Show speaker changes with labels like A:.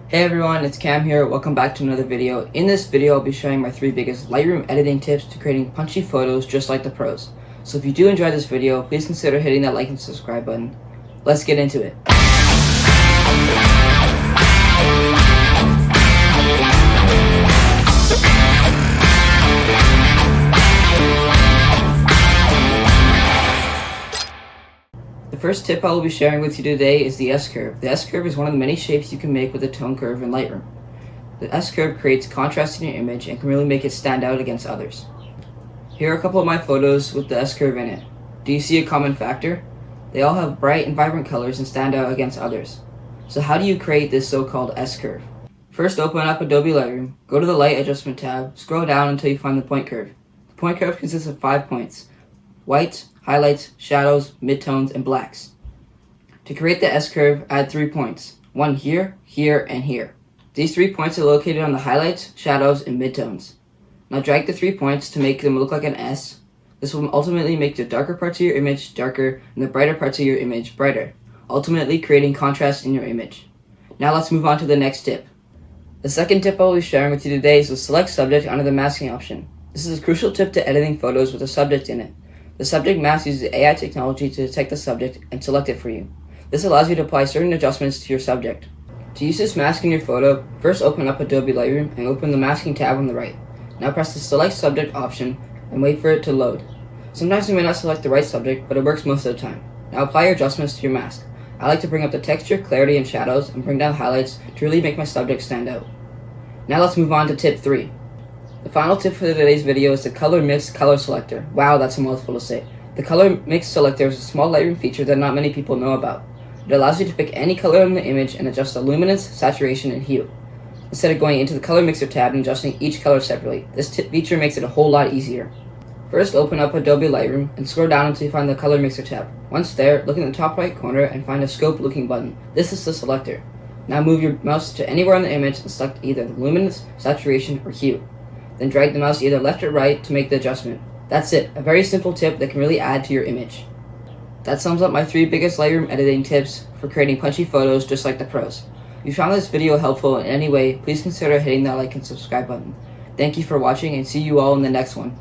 A: Hey everyone, it's Cam here. Welcome back to another video. In this video, I'll be showing my 3 biggest Lightroom editing tips to creating punchy photos just like the pros. So if you do enjoy this video, please consider hitting that like and subscribe button. Let's get into it. The first tip I will be sharing with you today is the S-curve. The S-curve is one of the many shapes you can make with a tone curve in Lightroom. The S-curve creates contrast in your image and can really make it stand out against others. Here are a couple of my photos with the S-curve in it. Do you see a common factor? They all have bright and vibrant colors and stand out against others. So how do you create this so-called S-curve? First, open up Adobe Lightroom, go to the Light Adjustment tab, scroll down until you find the point curve. The point curve consists of 5 points: whites, highlights, shadows, midtones, and blacks. To create the S-curve, add 3 points. One here, here, and here. These 3 points are located on the highlights, shadows, and midtones. Now drag the 3 points to make them look like an S. This will ultimately make the darker parts of your image darker and the brighter parts of your image brighter, ultimately creating contrast in your image. Now let's move on to the next tip. The second tip I will be sharing with you today is to select subject under the masking option. This is a crucial tip to editing photos with a subject in it. The subject mask uses AI technology to detect the subject and select it for you. This allows you to apply certain adjustments to your subject. To use this mask in your photo, first open up Adobe Lightroom and open the masking tab on the right. Now press the select subject option and wait for it to load. Sometimes you may not select the right subject, but it works most of the time. Now apply your adjustments to your mask. I like to bring up the texture, clarity, and shadows and bring down highlights to really make my subject stand out. Now let's move on to tip 3. The final tip for today's video is the color mix color selector. Wow, that's a mouthful to say. The color mix selector is a small Lightroom feature that not many people know about. It allows you to pick any color in the image and adjust the luminance, saturation, and hue, instead of going into the color mixer tab and adjusting each color separately. This feature makes it a whole lot easier. First, open up Adobe Lightroom and scroll down until you find the color mixer tab. Once there, look in the top right corner and find a scope looking button. This is the selector. Now move your mouse to anywhere on the image and select either the luminance, saturation, or hue. Then drag the mouse either left or right to make the adjustment. That's it, a very simple tip that can really add to your image. That sums up my 3 biggest Lightroom editing tips for creating punchy photos just like the pros. If you found this video helpful in any way, please consider hitting that like and subscribe button. Thank you for watching and see you all in the next one.